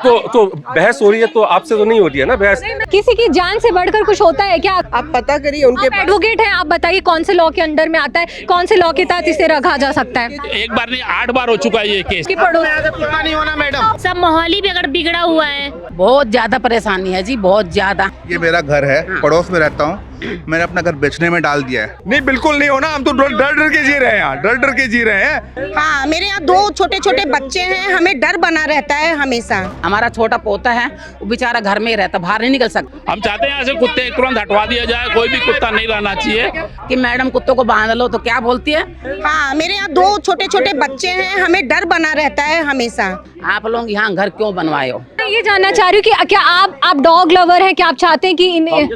तो बहस हो रही है तो आपसे तो नहीं होती है ना बहस। किसी की जान से बढ़कर कुछ होता है क्या? आप पता करिए उनके आप एडवोकेट हैं, आप बताइए कौन से लॉ के अंडर में आता है, कौन से लॉ के तहत इसे रखा जा सकता है? एक बार नहीं 8 बार हो चुका है ये केस। नहीं होना मैडम, सब माहौल ही बिगड़ा हुआ है। बहुत ज्यादा परेशानी है जी, बहुत ज्यादा। ये मेरा घर है, पड़ोस में रहता हूँ, मैंने अपना घर बेचने में डाल दिया है। नहीं बिल्कुल नहीं होना, हम तो डर डर के जी रहे हैं यहाँ, डर डर के जी रहे हैं। हाँ, मेरे यहाँ 2 छोटे छोटे बच्चे हैं, हमें डर बना रहता है हमेशा। हमारा छोटा पोता है, वो बेचारा घर में ही रहता, बाहर नहीं निकल सकता। हम चाहते हैं ऐसे कुत्ते तुरंत हटवा दिया जाए, कोई भी कुत्ता नहीं रहना चाहिए। कि मैडम कुत्तों को बांध लो तो क्या बोलती है? हाँ, मेरे यहाँ 2 छोटे छोटे बच्चे हैं, हमें डर बना रहता है हमेशा। आप लोग यहाँ घर क्यों बनवाए हो? ये जानना चाह रही हूँ कि क्या आप डॉग लवर हैं, क्या आप चाहते हैं कि इन्हें?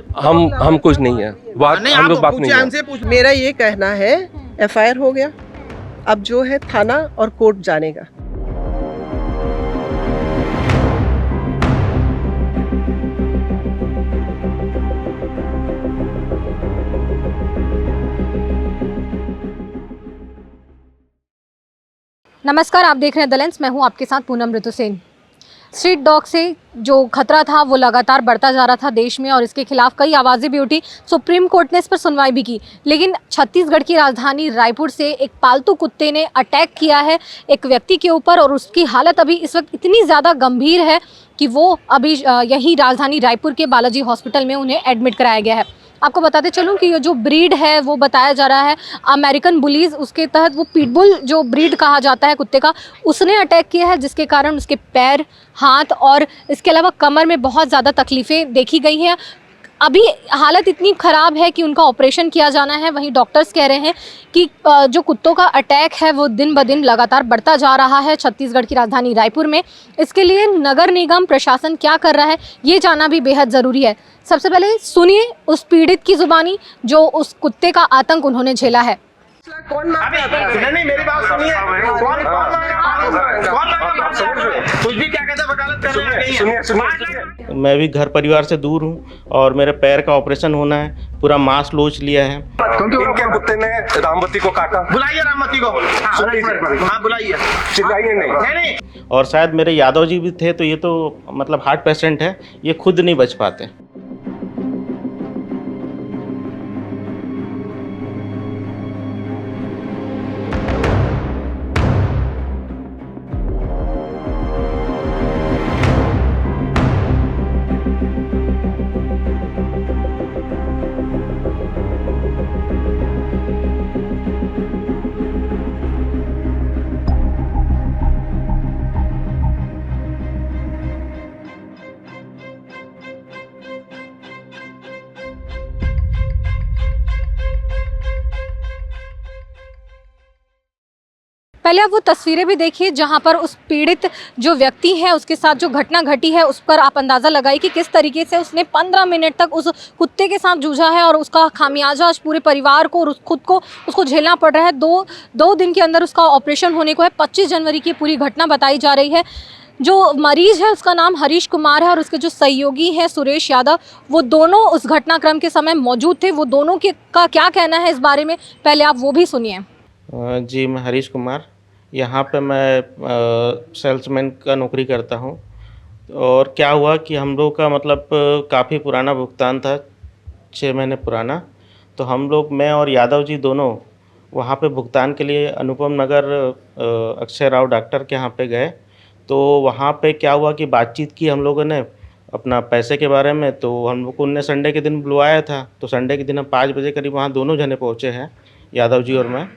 हम कुछ नहीं है, हम लोग बात नहीं है। मेरा ये कहना है FIR हो गया, अब जो है थाना और कोर्ट जानेगा। नमस्कार, आप देख रहे हैं द लेंस, मैं हूं आपके साथ पूनम ऋतु सेन। स्ट्रीट डॉग से जो खतरा था वो लगातार बढ़ता जा रहा था देश में और इसके खिलाफ कई आवाज़ें भी उठी। सुप्रीम कोर्ट ने इस पर सुनवाई भी की, लेकिन छत्तीसगढ़ की राजधानी रायपुर से एक पालतू कुत्ते ने अटैक किया है एक व्यक्ति के ऊपर और उसकी हालत अभी इस वक्त इतनी ज़्यादा गंभीर है कि वो अभी यहीं राजधानी रायपुर के बालाजी हॉस्पिटल में उन्हें एडमिट कराया गया है। आपको बताते चलूं कि ये जो ब्रीड है वो बताया जा रहा है अमेरिकन बुलीज, उसके तहत वो पिटबुल जो ब्रीड कहा जाता है कुत्ते का, उसने अटैक किया है, जिसके कारण उसके पैर, हाथ और इसके अलावा कमर में बहुत ज़्यादा तकलीफ़ें देखी गई हैं। अभी हालत इतनी ख़राब है कि उनका ऑपरेशन किया जाना है। वहीं डॉक्टर्स कह रहे हैं कि जो कुत्तों का अटैक है वो दिन ब दिन लगातार बढ़ता जा रहा है छत्तीसगढ़ की राजधानी रायपुर में। इसके लिए नगर निगम प्रशासन क्या कर रहा है ये जानना भी बेहद ज़रूरी है। सबसे पहले सुनिए उस पीड़ित की ज़ुबानी जो उस कुत्ते का आतंक उन्होंने झेला है। कौन नहीं मेरी बात सुनिए, कुछ भी क्या कहते हैं वकालत करने। मैं भी घर परिवार से दूर हूँ और मेरे पैर का ऑपरेशन होना है, पूरा मांस लोच लिया है। इनके कुत्ते ने रामवती को काटा। बुलाइए रामवती को। हाँ बुलाइए, चिल्लाइए नहीं। और शायद मेरे यादव जी भी थे, तो ये तो मतलब हार्ट पेशेंट है, ये खुद नहीं बच पाते। पहले आप वो तस्वीरें भी देखिए जहां पर उस पीड़ित जो व्यक्ति है उसके साथ जो घटना घटी है उस पर आप अंदाज़ा लगाइए कि किस तरीके से उसने 15 मिनट तक उस कुत्ते के साथ जूझा है और उसका खामियाजा आज पूरे परिवार को और खुद को उसको झेलना पड़ रहा है। दो दिन के अंदर उसका ऑपरेशन होने को है। 25 जनवरी की पूरी घटना बताई जा रही है। जो मरीज है उसका नाम हरीश कुमार है और उसके जो सहयोगी हैं सुरेश यादव, वो दोनों उस घटनाक्रम के समय मौजूद थे। वो दोनों का क्या कहना है इस बारे में, पहले आप वो भी सुनिए। जी, मैं हरीश कुमार, यहाँ पे मैं सेल्समैन का नौकरी करता हूँ। और क्या हुआ कि हम लोग का मतलब काफ़ी पुराना भुगतान था, 6 महीने पुराना। तो हम लोग, मैं और यादव जी दोनों वहाँ पे भुगतान के लिए अनुपम नगर अक्षय राव डॉक्टर के यहाँ पे गए। तो वहाँ पे क्या हुआ कि बातचीत की हम लोगों ने अपना पैसे के बारे में। तो हम लोग को उनने संडे के दिन बुलवाया था, तो संडे के दिन हम 5 बजे करीब वहाँ दोनों जने पहुँचे हैं, यादव जी और मैं।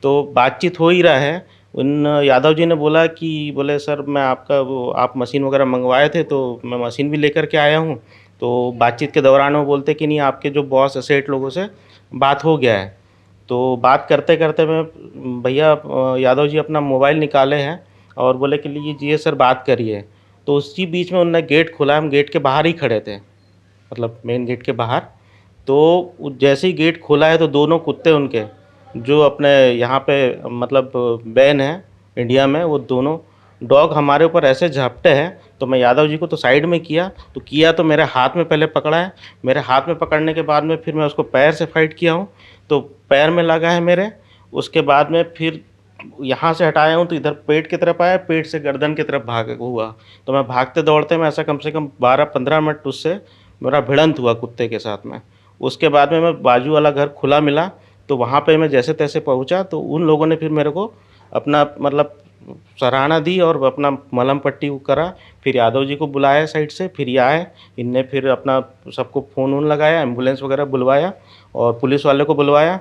तो बातचीत हो ही रहा है। उन यादव जी ने बोला कि बोले सर मैं आपका वो आप मशीन वगैरह मंगवाए थे तो मैं मशीन भी लेकर के आया हूँ। तो बातचीत के दौरान वो बोलते कि नहीं, आपके जो बॉस एसेट लोगों से बात हो गया है। तो बात करते करते मैं भैया यादव जी अपना मोबाइल निकाले हैं और बोले कि लीजिए सर बात करिए। तो उसी बीच में उन्होंने गेट खोला, हम गेट के बाहर ही खड़े थे, मतलब मेन गेट के बाहर। तो जैसे ही गेट खोला है तो दोनों कुत्ते उनके जो अपने यहाँ पे मतलब बैन है इंडिया में, वो दोनों डॉग हमारे ऊपर ऐसे झपटे हैं। तो मैं यादव जी को तो साइड में किया तो मेरे हाथ में पहले पकड़ा है। मेरे हाथ में पकड़ने के बाद में फिर मैं उसको पैर से फाइट किया हूँ, तो पैर में लगा है मेरे। उसके बाद में फिर यहाँ से हटाया हूँ तो इधर पेट की तरफ आया, पेट से गर्दन की तरफ भाग हुआ। तो मैं भागते दौड़ते में ऐसा कम से कम 12-15 मिनट उससे मेरा भिड़ंत हुआ कुत्ते के साथ में। उसके बाद में मैं बाजू वाला घर खुला मिला तो वहाँ पे मैं जैसे तैसे पहुँचा तो उन लोगों ने फिर मेरे को अपना मतलब सराहना दी और अपना मलहम पट्टी करा। फिर यादव जी को बुलाया साइड से, फिर ये आए, इनने फिर अपना सबको फ़ोन वोन लगाया, एम्बुलेंस वगैरह बुलवाया और पुलिस वाले को बुलवाया।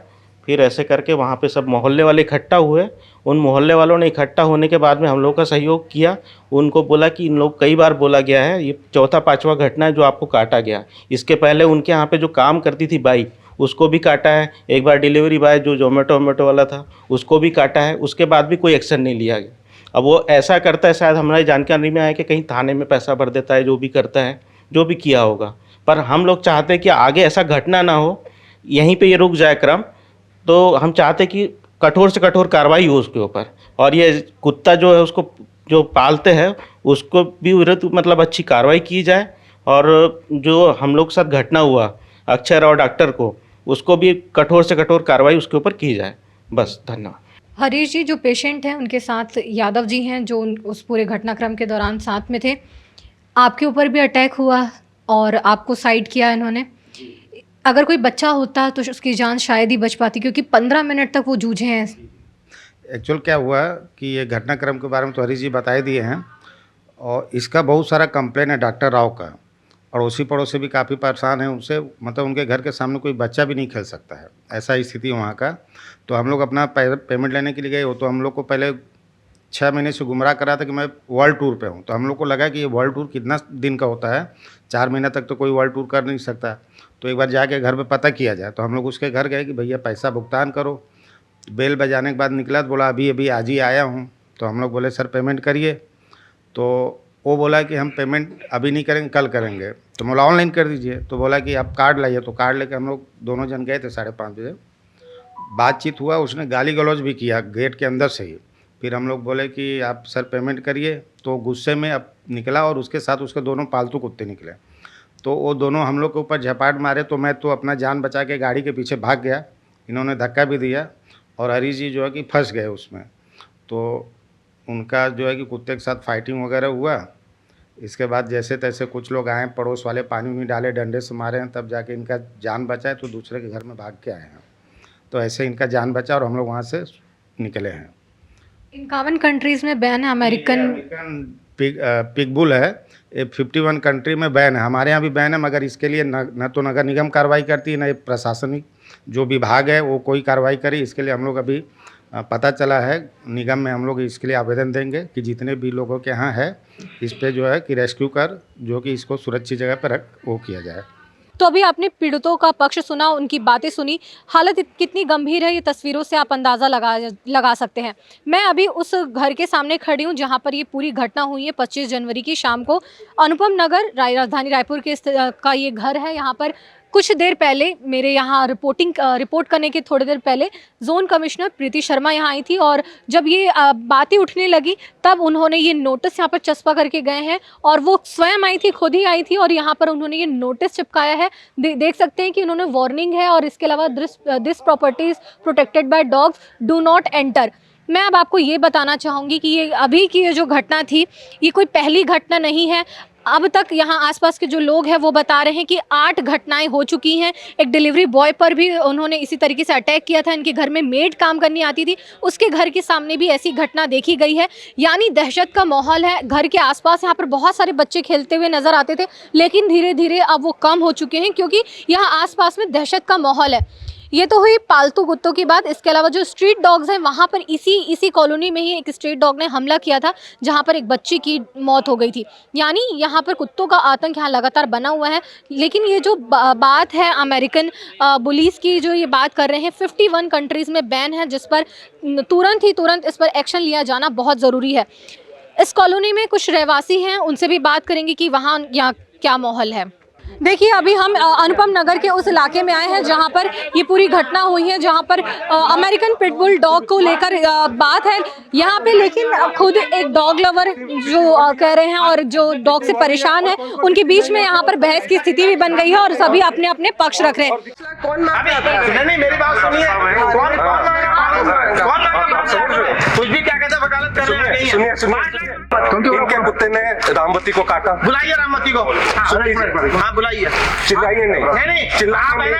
फिर ऐसे करके वहाँ पे सब मोहल्ले वाले इकट्ठा हुए। उन मोहल्ले वालों ने इकट्ठा होने के बाद में हम लोग का सहयोग किया। उनको बोला कि इन लोग कई बार बोला गया है, ये 4-5वां घटना है जो आपको काटा गया। इसके पहले उनके यहाँ पे जो काम करती थी बाई, उसको भी काटा है। एक बार डिलीवरी बॉय जो जोमेटो वाला था उसको भी काटा है। उसके बाद भी कोई एक्शन नहीं लिया गया। अब वो ऐसा करता है, शायद हमारी जानकारी में आया कि कहीं थाने में पैसा भर देता है, जो भी करता है, जो भी किया होगा। पर हम लोग चाहते हैं कि आगे ऐसा घटना ना हो, यहीं पे ये रुक जाए क्रम। तो हम चाहते कि कठोर से कठोर कार्रवाई हो उसके ऊपर। और ये कुत्ता जो है उसको जो पालते हैं उसको भी विरुद्ध मतलब अच्छी कार्रवाई की जाए। और जो हम लोग के साथ घटना हुआ अक्षर और डॉक्टर को, उसको भी कठोर से कठोर कार्रवाई उसके ऊपर की जाए। बस, धन्यवाद। हरीश जी जो पेशेंट हैं उनके साथ यादव जी हैं जो उस पूरे घटनाक्रम के दौरान साथ में थे। आपके ऊपर भी अटैक हुआ और आपको साइड किया इन्होंने। अगर कोई बच्चा होता तो उसकी जान शायद ही बच पाती, क्योंकि 15 मिनट तक वो जूझे हैं। एक्चुअल क्या हुआ कि ये घटनाक्रम के बारे में तो हरीश जी बता ही दिए हैं और इसका बहुत सारा कंप्लेन है डॉक्टर राव का। अड़ोसी पड़ोसी भी काफ़ी परेशान हैं उनसे, मतलब उनके घर के सामने कोई बच्चा भी नहीं खेल सकता है, ऐसा स्थिति वहाँ का। तो हम लोग अपना पेमेंट लेने के लिए गए हो तो हम लोग को पहले 6 महीने से गुमराह करा था कि मैं वर्ल्ड टूर पे हूँ। तो हम लोग को लगा कि ये वर्ल्ड टूर कितना दिन का होता है, 4 महीने तक तो कोई वर्ल्ड टूर कर नहीं सकता। तो एक बार जाके घर पे पता किया जाए। तो हम लोग उसके घर गए कि भैया पैसा भुगतान करो। बेल बजाने के बाद निकला तो बोला अभी आज ही आया हूँ। तो हम लोग बोले सर पेमेंट करिए। तो वो बोला कि हम पेमेंट अभी नहीं करेंगे, कल करेंगे। तो बोला ऑनलाइन कर दीजिए। तो बोला कि आप कार्ड लाइए। तो कार्ड लेके हम लोग दोनों जन गए थे 5:30 बजे। बातचीत हुआ, उसने गाली गलौज भी किया गेट के अंदर से ही। फिर हम लोग बोले कि आप सर पेमेंट करिए। तो गुस्से में अब निकला और उसके साथ उसके दोनों पालतू कुत्ते निकले। तो वो दोनों हम लोग के ऊपर झपाट मारे। तो मैं तो अपना जान बचा के गाड़ी के पीछे भाग गया। इन्होंने धक्का भी दिया और हरीश जी जो है कि फंस गए उसमें। तो उनका जो है कि कुत्ते के साथ फाइटिंग वगैरह हुआ। इसके बाद जैसे तैसे कुछ लोग आए, पड़ोस वाले पानी में डाले, डंडे से मारे हैं, तब जाके इनका जान बचा है। तो दूसरे के घर में भाग के आए हैं। तो ऐसे इनका जान बचा और हम लोग वहाँ से निकले हैं। 51 कंट्रीज़ में बैन है अमेरिकन पिगबुल है। 51 कंट्री में बैन है। हमारे यहाँ भी बैन है, मगर इसके लिए न तो नगर निगम कार्रवाई करती है, न प्रशासनिक जो विभाग है वो कोई कार्रवाई करे। इसके लिए हम लोग अभी पता चला है निगम में, हम लोग इसके लिए आवेदन देंगे कि जितने भी लोगों के यहाँ है इस पे जो है कि रेस्क्यू कर जो कि इसको सुरक्षित जगह पर रख वो किया जाए। तो अभी आपने पीड़ितों का पक्ष सुना, उनकी बातें सुनी। हालत कितनी गंभीर है ये तस्वीरों से आप अंदाज़ा लगा सकते हैं। मैं अभी उस घर के सामने खड़ी हूँ जहाँ पर ये पूरी घटना हुई है 25 जनवरी की शाम को। अनुपम नगर राजधानी रायपुर के का ये घर है। यहाँ पर कुछ देर पहले मेरे यहाँ रिपोर्ट करने के थोड़ी देर पहले जोन कमिश्नर प्रीति शर्मा यहाँ आई थी और जब ये बातें उठने लगी तब उन्होंने ये नोटिस यहाँ पर चस्पा करके गए हैं और वो स्वयं आई थी, खुद ही आई थी और यहाँ पर उन्होंने ये नोटिस चिपकाया है। देख सकते हैं कि उन्होंने वार्निंग है और इसके अलावा this properties protected by dogs, do not enter. मैं अब आपको ये बताना चाहूँगी कि ये अभी की ये जो घटना थी ये कोई पहली घटना नहीं है। अब तक यहाँ आसपास के जो लोग हैं वो बता रहे हैं कि 8 घटनाएं हो चुकी हैं। एक डिलीवरी बॉय पर भी उन्होंने इसी तरीके से अटैक किया था। इनके घर में मेड काम करनी आती थी, उसके घर के सामने भी ऐसी घटना देखी गई है। यानी दहशत का माहौल है। घर के आसपास यहाँ पर बहुत सारे बच्चे खेलते हुए नजर आते थे, लेकिन धीरे धीरे अब वो कम हो चुके हैं क्योंकि यहाँ आसपास में दहशत का माहौल है। ये तो हुई पालतू कुत्तों की बात। इसके अलावा जो स्ट्रीट डॉग्स हैं वहाँ पर इसी कॉलोनी में ही एक स्ट्रीट डॉग ने हमला किया था जहाँ पर एक बच्चे की मौत हो गई थी। यानी यहाँ पर कुत्तों का आतंक यहाँ लगातार बना हुआ है। लेकिन ये जो बात है अमेरिकन पुलिस की जो ये बात कर रहे हैं 51 कंट्रीज़ में बैन है, जिस पर तुरंत इस पर एक्शन लिया जाना बहुत ज़रूरी है। इस कॉलोनी में कुछ रहवासी हैं, उनसे भी बात करेंगे कि वहाँ यहाँ क्या माहौल है। देखिए अभी हम अनुपम नगर के उस इलाके में आए हैं जहां पर ये पूरी घटना हुई है, जहां पर अमेरिकन पिटबुल डॉग को लेकर बात है यहाँ पे। लेकिन खुद एक डॉग लवर जो कह रहे हैं और जो डॉग से परेशान है उनके बीच में यहाँ पर बहस की स्थिति भी बन गई है और सभी अपने अपने पक्ष रख रहे हैं। नहीं, मेरी बात सुनिए। कौन कुछ भी क्या कहते वकालत करने आ गई है। सुनिए इनके कुत्ते ने रामवती को काटा। बुलाइए रामवती को। हाँ बुलाइए। चिल्लाइए नहीं, नहीं चिल्लाइए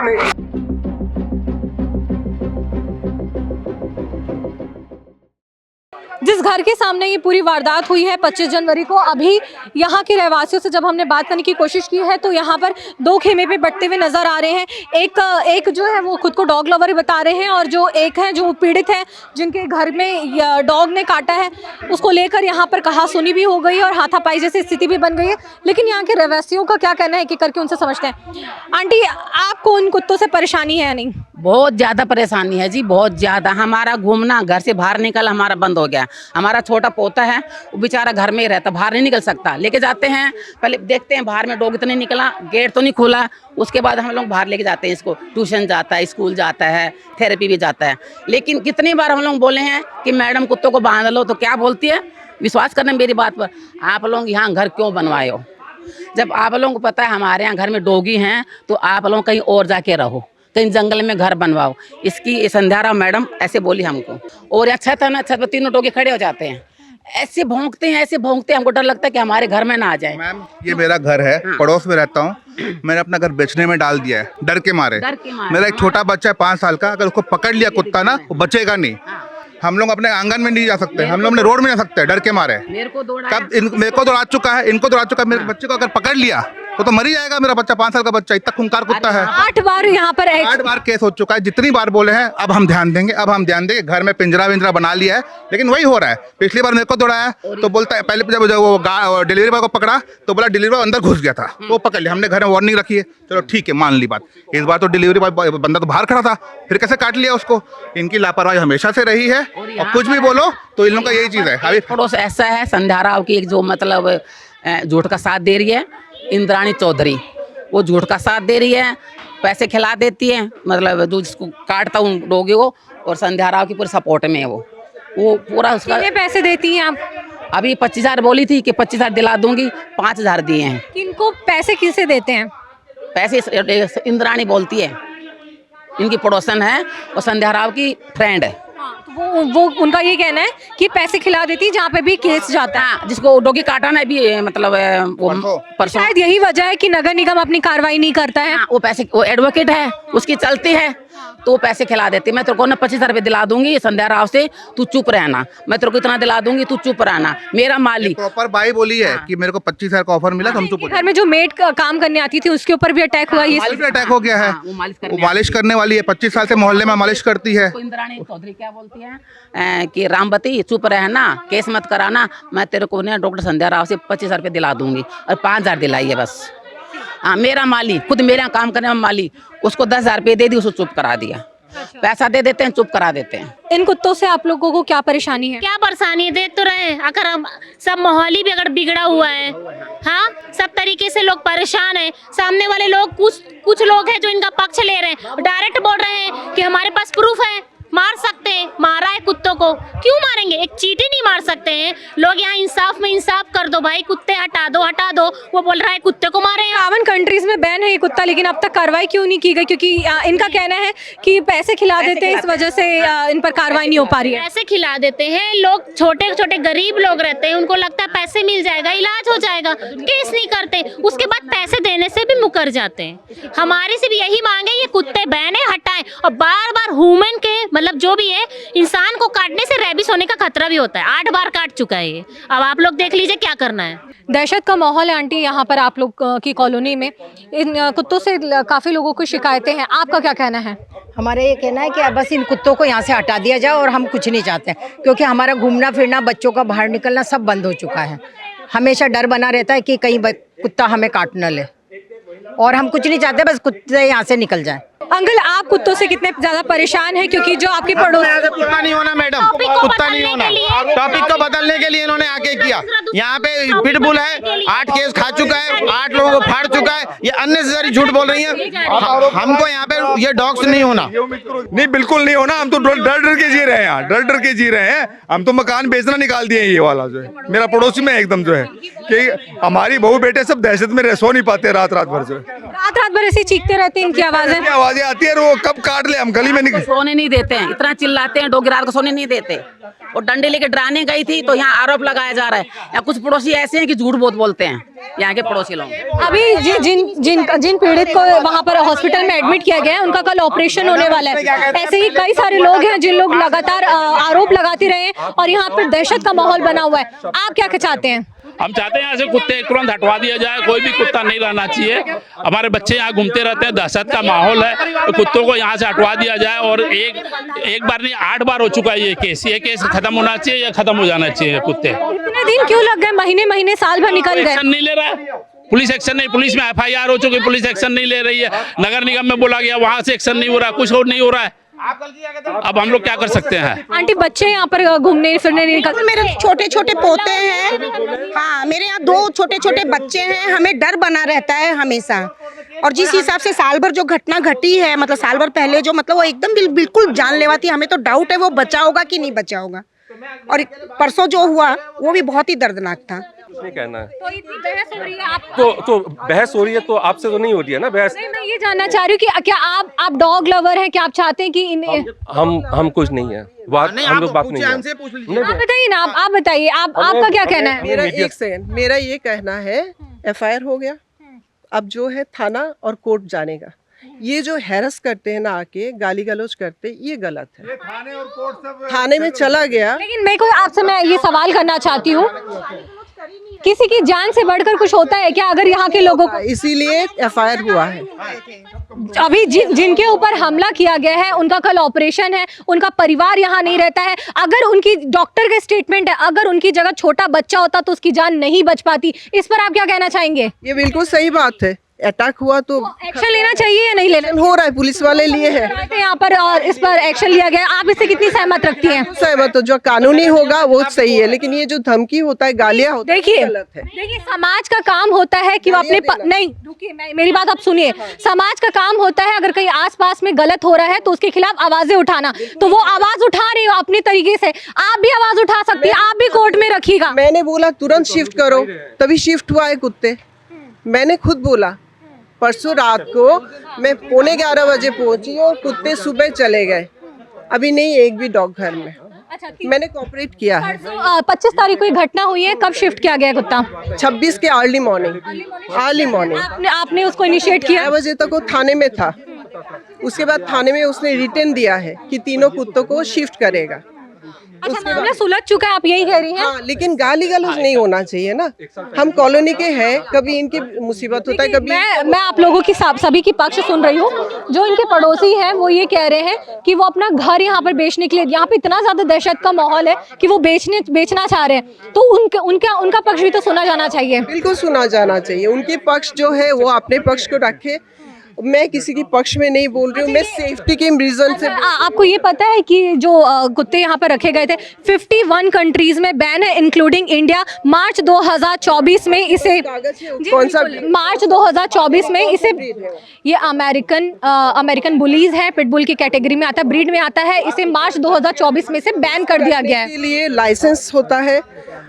नहीं। जिस घर के सामने ये पूरी वारदात हुई है 25 जनवरी को, अभी यहाँ के रहवासियों से जब हमने बात करने की कोशिश की है तो यहाँ पर दो खेमे पे बटते हुए नजर आ रहे हैं। एक जो है वो खुद को डॉग लवर बता रहे हैं और जो एक है जो पीड़ित है जिनके घर में डॉग ने काटा है, उसको लेकर यहाँ पर कहासुनी भी हो गई है और हाथापाई जैसी स्थिति भी बन गई है। लेकिन यहाँ के रहवासियों का क्या कहना है कि करके उनसे समझते हैं। आंटी, आपको उन कुत्तों से परेशानी है या नहीं? बहुत ज़्यादा परेशानी है जी, बहुत ज़्यादा। हमारा घूमना, घर से बाहर निकल हमारा बंद हो गया। हमारा छोटा पोता है, वो बेचारा घर में ही रहता, बाहर नहीं निकल सकता। लेके जाते हैं, पहले देखते हैं बाहर में डॉग तो नहीं निकला, गेट तो नहीं खोला, उसके बाद हम लोग बाहर लेके जाते हैं इसको। ट्यूशन जाता है, स्कूल जाता है, थेरेपी भी जाता है। लेकिन कितनी बार हम लोग बोले हैं कि मैडम कुत्तों को बांध लो, तो क्या बोलती है, विश्वास करना मेरी बात पर, आप लोग यहाँ घर क्यों बनवाए हो? जब आप लोगों को पता है हमारे यहाँ घर में डॉगी हैं तो आप लोग कहीं और जाके रहो, कहीं जंगल में घर बनवाओ। इसकी संध्या राव मैडम ऐसे बोली हमको। और अच्छा था ना, छत पर तीनों डॉगी खड़े हो जाते हैं, ऐसे भौंकते हैं, ऐसे भौंकते हैं, हमको डर लगता है कि हमारे घर में ना आ जाए। मैम ये मेरा घर है, पड़ोस में रहता हूँ। मैंने अपना घर बेचने में डाल दिया है डर के मारे। मेरा एक छोटा बच्चा है 5 साल का, अगर उसको पकड़ लिया कुत्ता ना, वो बचेगा नहीं। हम लोग अपने आंगन में नहीं जा सकते, हम लोग अपने रोड में जा सकते हैं डर के मारे। मेरे को दौड़ा चुका है, इनको दौड़ा चुका है। मेरे बच्चे को अगर पकड़ लिया तो मर ही जाएगा मेरा बच्चा, 5 साल का बच्चा, इतना खूंखार कुत्ता है। 8 बार यहाँ पर 8 बार केस हो चुका है। जितनी बार बोले हैं अब हम ध्यान देंगे, अब हम ध्यान देंगे। घर में पिंजरा विंजरा बना लिया है, लेकिन वही हो रहा है। पिछली बार मेरे को दौड़ाया तो बोलता है, पहले जब वो डिलीवरी बॉय को पकड़ा तो बोला डिलीवरी बॉय अंदर घुस गया था, वो पकड़ लिया। हमने घर में वार्निंग रखी है, चलो ठीक है, मान ली बात। इस बार तो डिलीवरी बॉय बंदा तो बाहर खड़ा था, फिर कैसे काट लिया उसको? इनकी लापरवाही हमेशा से रही है, और कुछ भी बोलो तो इन लोगों का यही चीज़ है। अभी पड़ोस ऐसा है, संध्या राव की एक जो मतलब झूठ का साथ दे रही है, इंद्राणी चौधरी, वो झूठ का साथ दे रही है, पैसे खिला देती है, मतलब जो जिसको काटता हूँ डॉगी को, और संध्या राव की पूरे सपोर्ट में है वो पूरा उसका। कितने पैसे देती हैं आप? अभी 25,000 बोली थी कि 25,000 दिला दूंगी, 5,000 दिए हैं। किनको पैसे किसे देते हैं? पैसे इंद्राणी बोलती है, इनकी पड़ोसन है और संध्या राव की फ्रेंड है। तो वो उनका ये कहना है कि पैसे खिला देती है जहाँ पे भी केस जाता है। जिसको डॉगी काटा ना भी, मतलब वो परसों, शायद यही वजह है कि नगर निगम अपनी कार्रवाई नहीं करता है। वो पैसे, वो एडवोकेट है, उसकी चलती है तो वो पैसे खिला देती है। मैं तेरे को ना 25,000 रुपये दिला दूंगी संध्या राव से, तू चुप रहना। मैं तेरे को इतना दिला दूंगी, तू चुप रहना। मेरा मालिक प्रॉपर बाई बोली है कि मेरे को 25,000 का ऑफर मिला, हम चुप हो। घर में जो मेड काम करने आती थी उसके ऊपर भी अटैक हुआ। ये अटैक हो गया है, वो मालिश करने वाली है, 25 साल से मोहल्ले में मालिश करती है। इंद्राणी चौधरी क्या बोलती है कि रामवती चुप रहना, केस मत कराना, मैं तेरे को ना डॉक्टर संध्या राव से 25,000 रुपये दिला दूंगी, और 5,000 दिलाई है बस। हाँ, मेरा मालिक खुद मेरा काम करने वाला मालिक, उसको 10,000 रुपये दे दी, उसको चुप करा दिया। पैसा दे देते हैं, चुप करा देते हैं। इन कुत्तों से आप लोगों को क्या परेशानी है? क्या परेशानी है, देख तो रहे हैं। अगर हम सब माहौल ही भी अगर बिगड़ा हुआ है, हाँ, सब तरीके से लोग परेशान हैं। सामने वाले लोग, कुछ लोग हैं जो इनका पक्ष ले रहे हैं, डायरेक्ट बोल रहे हैं कि हमारे पास प्रूफ है, मार सकते हैं, मारा है कुत्तों को, क्यों मारेंगे? एक चींटी नहीं मार सकते हैं लोग। यहाँ इंसाफ में इंसाफ कर दो भाई, कुत्ते हटा दो, हटा दो। वो बोल रहा है कुत्ते को मारे। 51 कंट्रीज में बैन है ये कुत्ता, लेकिन अब तक कार्रवाई क्यों नहीं की गई? क्योंकि इनका कहना है कि पैसे खिला देते हैं, इस वजह से इन पर कार्रवाई नहीं हो पा रही है। पैसे खिला देते हैं लोग, छोटे छोटे गरीब लोग रहते हैं, उनको लगता है पैसे मिल जाएगा, इलाज हो जाएगा, केस नहीं करते, उसके बाद पैसे देने से भी मुकर जाते हैं। हमारी से भी यही मांगे, ये कुत्ते बैन है, हटाएं। और बार बार ह्यूमन के मतलब जो भी है, इंसान को काटने से रेबिस होने का खतरा भी होता है। 8 बार काट चुका है ये। अब आप लोग देख लीजिए क्या करना है। दहशत का माहौल है आंटी यहाँ पर आप लोग की कॉलोनी में। इन कुत्तों से काफ़ी लोगों को शिकायतें हैं, आपका क्या कहना है? हमारा ये कहना है कि अब बस इन कुत्तों को यहाँ से हटा दिया जाए, और हम कुछ नहीं चाहते, क्योंकि हमारा घूमना फिरना, बच्चों का बाहर निकलना सब बंद हो चुका है। हमेशा डर बना रहता है कि कहीं कुत्ता हमें काट न ले, और हम कुछ नहीं चाहते, बस कुत्ते यहाँ से निकल जाए। अंकल, आप कुत्तों से कितने ज्यादा परेशान हैं? क्योंकि जो आपके पड़ोस, कुत्ता नहीं होना मैडम, कुत्ता नहीं होना। टॉपिक को बदलने के लिए इन्होंने आके किया। यहाँ पे पिटबुल है, 8 केस खा चुका है, 8 लोगों को फाड़ चुका है। ये अननेसेसरी झूठ बोल रही है। हमको यहाँ पे ये डॉग्स नहीं होना, नहीं बिल्कुल नहीं होना। हम तो डर डर के जी रहे हैं, यहाँ डर डर के जी रहे हैं। हम तो मकान बेचना निकाल दिए। ये वाला जो है मेरा पड़ोसी में एकदम जो है कि हमारी बहू बेटे सब दहशत में सो नहीं पाते रात रात भर जो है। रात रात भर ऐसे चीखते रहते हैं, इनकी आवाजें आवाजें आती है, वो कब काट ले हम गली में निकल। सोने नहीं देते हैं, इतना चिल्लाते हैं, डोगी रात को सोने नहीं देते। और डंडे लेके डराने गई थी तो यहाँ आरोप लगाया जा रहा है। या कुछ पड़ोसी ऐसे हैं कि झूठ बहुत बोलते हैं, यहाँ के पड़ोसी लोग। अभी जिन पीड़ित को वहाँ पर हॉस्पिटल में एडमिट किया गया है, उनका कल ऑपरेशन होने वाला है। ऐसे ही कई सारे लोग हैं जिन लोग लगातार आरोप लगाते रहे और यहाँ पर दहशत का माहौल बना हुआ है। आप क्या चाहते हैं? हम चाहते हैं यहाँ से कुत्ते तुरंत हटवा दिया जाए, कोई भी कुत्ता नहीं रहना चाहिए। हमारे बच्चे यहाँ घूमते रहते हैं, दहशत का माहौल है, तो कुत्तों को यहाँ से हटवा दिया जाए। और एक बार नहीं 8 बार हो चुका है ये केस खत्म होना चाहिए या खत्म हो जाना चाहिए। कुत्ते इतने दिन क्यों लग गए? महीने साल भर निकल गए, एक्शन नहीं ले रहा है पुलिस। एक्शन नहीं, पुलिस में FIR हो चुकी, पुलिस एक्शन नहीं ले रही है। नगर निगम में बोला गया, वहाँ से एक्शन नहीं हो रहा, कुछ और नहीं हो रहा है। अब हम लोग क्या कर सकते हैं? आंटी बच्चे यहाँ पर घूमने फिरने नहीं निकलते? मेरे छोटे छोटे पोते हैं, हाँ मेरे यहाँ 2 छोटे छोटे बच्चे हैं। हमें डर बना रहता है हमेशा। और जिस हिसाब से साल भर जो घटना घटी है, मतलब साल भर पहले जो, मतलब वो एकदम बिल्कुल जानलेवा थी। हमें तो डाउट है वो बचा होगा कि नहीं बचा होगा। और परसों जो हुआ वो भी बहुत ही दर्दनाक था। नहीं कहना है तो इतनी बहस हो रही है आप तो बहस हो रही है, तो आपसे तो नहीं हो रही है ना बहस। नहीं, मैं ये जानना चाह रही हूँ कि क्या आप डॉग लवर हैं? क्या आप चाहते हैं कि हम कुछ नहीं है, हम लोग बात नहीं है। आप बताइए ना, आप बताइए, आपका क्या कहना है? मेरा एक सेकंड, मेरा ये कहना है FIR हो गया, अब जो है थाना और कोर्ट जानेगा। ये जो हैरस करते हैं ना, आके गाली गलौज करते, ये गलत है। थाने में चला गया। लेकिन मैं कोई आपसे मैं ये सवाल करना चाहती हूँ, किसी की जान से बढ़कर कुछ होता है क्या अगर यहाँ के लोगों को? इसीलिए FIR हुआ है। अभी जिनके ऊपर हमला किया गया है उनका कल ऑपरेशन है, उनका परिवार यहाँ नहीं रहता है। अगर उनकी डॉक्टर का स्टेटमेंट है, अगर उनकी जगह छोटा बच्चा होता तो उसकी जान नहीं बच पाती। इस पर आप क्या कहना चाहेंगे? ये बिल्कुल सही बात है। अटैक हुआ तो एक्शन लेना चाहिए या नहीं लेना? हो रहा है, पुलिस वाले लिए हैं यहाँ पर और इस पर एक्शन लिया गया। आप इससे कितनी सहमत रखती हैं? सहमत हो, जो कानूनी होगा वो सही है, लेकिन ये जो धमकी होता है, गालियां होती है, देखिए गलत है। देखिए, समाज का काम होता है कि वो अपने नहीं, रुकिए, मेरी बात आप सुनिए। समाज का काम होता है अगर कहीं आसपास में गलत हो रहा है तो उसके खिलाफ आवाजें उठाना। तो वो आवाज उठा रही हो अपनी तरीके से, आप भी आवाज उठा सकती है, आप भी कोर्ट में रखिएगा। मैंने बोला तुरंत शिफ्ट करो, तभी शिफ्ट हुआ है कुत्ते। मैंने खुद बोला, परसों रात को मैं 11:15 बजे पहुंची और कुत्ते सुबह चले गए। अभी नहीं एक भी डॉग घर में। अच्छा, मैंने कोऑपरेट किया है। 25 तारीख को ये घटना हुई है, कब शिफ्ट किया गया कुत्ता? 26 के अर्ली मॉर्निंग आपने उसको इनिशिएट किया? 6 बजे तक वो थाने में था। उसके बाद थाने में उसने रिटर्न दिया है कि तीनों कुत्तों को शिफ्ट करेगा। अच्छा, मामला सुलझ चुका है, आप यही कह रही हैं? हाँ, लेकिन गाली गलौज नहीं होना चाहिए ना। हम कॉलोनी के हैं, कभी इनकी मुसीबत होता है, कभी मैं आप लोगों की सभी की पक्ष सुन रही हूँ। जो इनके पड़ोसी हैं वो ये कह रहे हैं कि वो अपना घर यहाँ पर बेचने के लिए, यहाँ पे इतना ज्यादा दहशत का माहौल है कि वो बेचना चाह रहे हैं। तो उनका पक्ष भी तो सुना जाना चाहिए। बिल्कुल सुना जाना चाहिए। उनके पक्ष जो है वो अपने पक्ष को रखे। मैं किसी की पक्ष में नहीं बोल रही हूँ, मैं सेफ्टी के रीजन से। आपको ये पता है कि जो कुत्ते यहाँ पर रखे गए थे 51 कंट्रीज में बैन है, इंक्लूडिंग इंडिया। मार्च 2024 में इसे, कौन सा मार्च 2024 में इसे, ये अमेरिकन बुलीज है, पिटबुल की कैटेगरी में आता है, ब्रीड में आता है। इसे मार्च 2024 में से बैन कर दिया गया है। इसके लिए लाइसेंस होता है,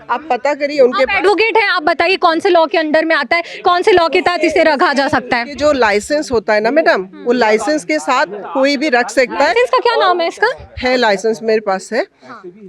आप पता करिए उनके। आप एडवोकेट हैं, आप बताइए कौन से लॉ के अंडर में आता है, कौन से लॉ के तहत इसे रखा जा सकता है? जो लाइसेंस होता है ना मैडम, वो लाइसेंस के साथ कोई भी रख सकता है। लाइसेंस का क्या नाम है इसका? है लाइसेंस मेरे पास है।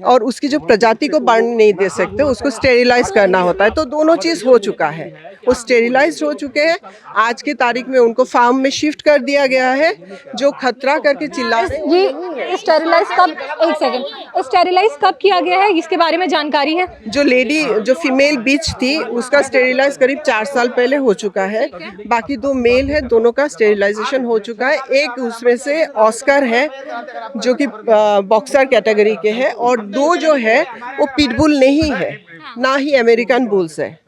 और उसकी जो प्रजाति को बढ़ने नहीं दे सकते, उसको स्टेरिलाइज करना होता है। तो दोनों चीज हो चुका है, वो स्टेरिलाइज हो चुके हैं। आज की तारीख में उनको फार्म में शिफ्ट कर दिया गया है। जो खतरा करके चिल्ला ये स्टेरिलाइज कब, एक सेकंड, स्टेरिलाइज कब किया गया है, इसके बारे में जानकारी है? जो लेडी, जो फीमेल बीच थी, उसका स्टेरिलाइज करीब 4 साल पहले हो चुका है। बाकी 2 मेल है, दोनों का स्टेरिलाइजेशन हो चुका है। एक उसमें से ऑस्कर है जो कि बॉक्सर कैटेगरी के है, और 2 जो है वो पिटबुल नहीं है, ना ही अमेरिकन बुल्स है।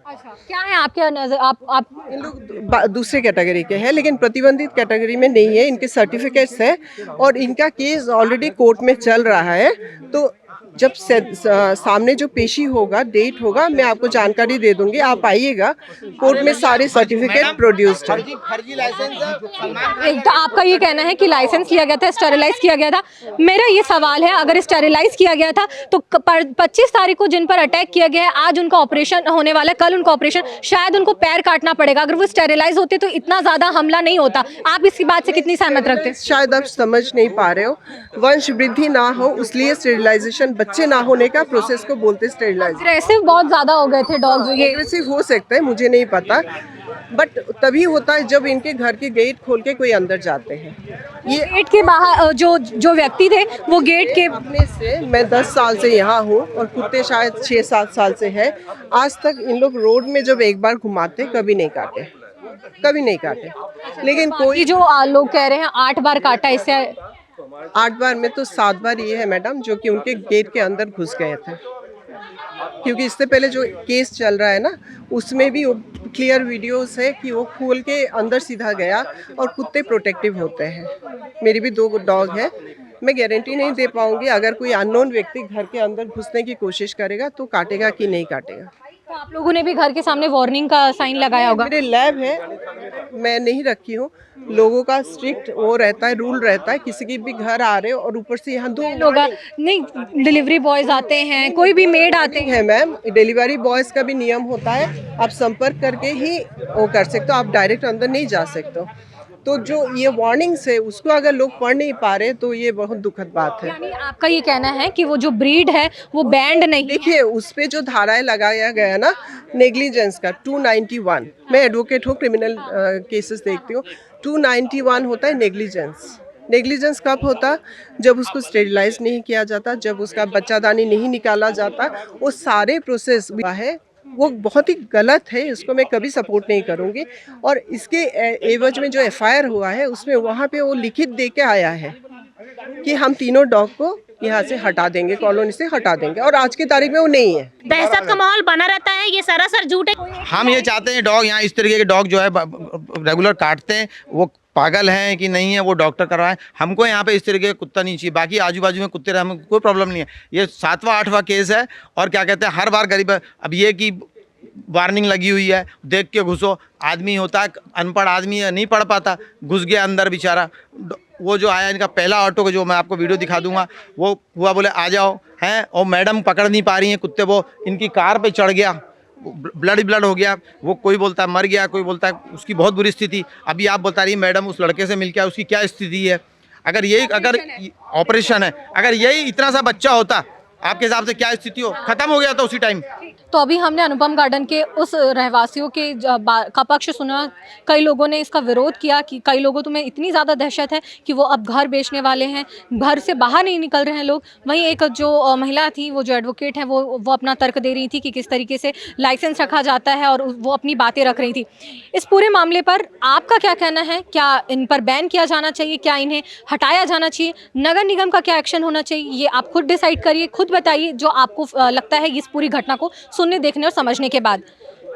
क्या है आपके नजर? आप इन लोग दूसरे कैटेगरी के हैं, लेकिन प्रतिबंधित कैटेगरी में नहीं है। इनके सर्टिफिकेट्स है और इनका केस ऑलरेडी कोर्ट में चल रहा है। तो जब सामने जो पेशी होगा, डेट होगा, मैं आपको जानकारी दे दूंगी। आप आइएगा, कोर्ट में सारे सर्टिफिकेट प्रोड्यूस्ड है। एक तो आपका ये कहना है कि लाइसेंस लिया गया था, स्टेरिलाइज किया गया था। मेरा ये सवाल है, अगर स्टेरिलाइज किया गया था तो 25 तारीख को जिन पर अटैक किया गया है, आज उनका ऑपरेशन होने वाला है, कल उनका ऑपरेशन, शायद उनको पैर काटना पड़ेगा। अगर वो स्टेरिलाइज होते तो इतना ज्यादा हमला नहीं होता। आप इसकी बात से कितनी सहमत रखते हैं? शायद आप समझ नहीं पा रहे हो, वंश वृद्धि ना हो इसलिए स्टेरिलाइजेशन, बच्चे ना होने का प्रोसेस को बोलते स्टेरिलाइजेशन। अग्रेसिव बहुत ज्यादा हो गए थे डॉग्स, ये एग्रेसिव हो सकता है, मुझे नहीं पता, बट तभी होता है जब इनके घर के गेट खोल के कोई अंदर जाते हैं। ये गेट के बाहर जो व्यक्ति थे वो गेट के अपने से, मैं 10 साल से यहाँ हूँ और कुत्ते शायद 6-7 साल से है। आज तक इन लोग रोड में जब एक बार घुमाते कभी नहीं काटे, कभी नहीं काटे। लेकिन कोई जो लोग कह रहे हैं 8 बार काटा, इससे 8 बार में तो 7 बार ये है मैडम जो कि उनके गेट के अंदर घुस गए थे, क्योंकि इससे पहले जो केस चल रहा है ना उसमें भी वो क्लियर वीडियोस है कि वो खोल के अंदर सीधा गया। और कुत्ते प्रोटेक्टिव होते हैं, मेरी भी 2 डॉग है। मैं गारंटी नहीं दे पाऊंगी अगर कोई अननोन व्यक्ति घर के अंदर घुसने की कोशिश करेगा तो काटेगा कि नहीं काटेगा। तो आप लोगों ने भी घर के सामने वार्निंग का साइन लगाया होगा? मेरे लैब है, मैं नहीं रखी हूँ। लोगों का स्ट्रिक्ट वो रहता है, रूल रहता है, किसी की भी घर आ रहे हो और ऊपर से यहाँ 2 लोग नहीं, डिलीवरी बॉयज आते हैं, कोई भी मेड आते हैं। मैम, डिलीवरी बॉयज का भी नियम होता है, आप संपर्क करके ही वो कर सकते हो, आप डायरेक्ट अंदर नहीं जा सकते हो। तो जो ये वार्निंग्स है उसको अगर लोग पढ़ नहीं पा रहे तो ये बहुत दुखद बात है। यानी आपका ये कहना है कि वो जो ब्रीड है वो बैंड नहीं? देखिए, उस पे जो धाराएं लगाया गया ना नेग्लिजेंस का 291, मैं एडवोकेट हूँ, क्रिमिनल केसेस देखती हूँ। 291 होता है नेग्लिजेंस। नेग्लिजेंस कब होता? जब उसको स्टेरिलाइज नहीं किया जाता, जब उसका बच्चादानी नहीं निकाला जाता। वो सारे प्रोसेस है वो बहुत ही गलत है, इसको मैं कभी सपोर्ट नहीं करूँगी। और इसके एवज में जो FIR हुआ है उसमें वहाँ पे वो लिखित दे के आया है कि हम तीनों डॉग को यहाँ से हटा देंगे, कॉलोनी से हटा देंगे, और आज की तारीख में वो नहीं है। दहशत का माहौल बना रहता है, ये सरासर झूठ है। हम ये चाहते हैं डॉग यहाँ इस तरीके के डॉग जो है रेगुलर काटते हैं, वो पागल हैं कि नहीं है वो डॉक्टर कर रहा है। हमको यहाँ पे इस तरीके का कुत्ता नहीं चाहिए। बाकी आजू बाजू में कुत्ते हमें कोई प्रॉब्लम नहीं है। ये 7वां 8वां केस है और क्या कहते हैं, हर बार गरीब। अब ये कि वार्निंग लगी हुई है, देख के घुसो। आदमी होता है अनपढ़ आदमी है, नहीं पढ़ पाता, घुस गया अंदर बेचारा। वो जो आया इनका पहला ऑटो, जो मैं आपको वीडियो दिखा दूंगा, वो हुआ बोले आ जाओ हैं, और मैडम पकड़ नहीं पा रही हैं कुत्ते, वो इनकी कार पे चढ़ गया, ब्लड हो गया। वो कोई बोलता है मर गया, कोई बोलता है उसकी बहुत बुरी स्थिति। अभी आप बता रही मैडम उस लड़के से मिल के उसकी क्या स्थिति है। अगर यही ऑपरेशन है, अगर यही इतना सा बच्चा होता, आपके हिसाब से क्या स्थिति हो? खत्म हो गया था उसी टाइम। तो अभी हमने अनुपम गार्डन के उस रहवासियों के का पक्ष सुना। कई लोगों ने इसका विरोध किया कि कई लोगों तुम्हें इतनी ज़्यादा दहशत है कि वो अब घर बेचने वाले हैं, घर से बाहर नहीं निकल रहे हैं लोग। वहीं एक जो महिला थी, वो जो एडवोकेट है, वो अपना तर्क दे रही थी कि किस तरीके से लाइसेंस रखा जाता है, और वो अपनी बातें रख रही थी। इस पूरे मामले पर आपका क्या कहना है? क्या इन पर बैन किया जाना चाहिए? क्या इन्हें हटाया जाना चाहिए? नगर निगम का क्या एक्शन होना चाहिए? ये आप खुद डिसाइड करिए, खुद बताइए जो आपको लगता है इस पूरी घटना को सुनने, देखने और समझने के बाद।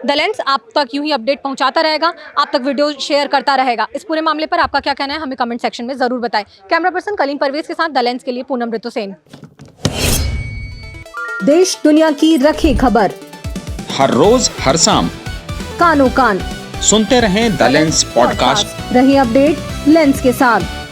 द लेंस आप तक यूं ही अपडेट पहुंचाता रहेगा, आप तक वीडियो शेयर करता रहेगा। इस पूरे मामले पर आपका क्या कहना है हमें कमेंट सेक्शन में जरूर बताएं। कैमरा पर्सन कलीम परवेज के साथ द लेंस के लिए पूनम ऋतुसेन। देश दुनिया की रखी खबर हर रोज हर शाम कानो कान सुनते रहें द लेंस पॉडकास्ट। रही अपडेट लेंस के साथ।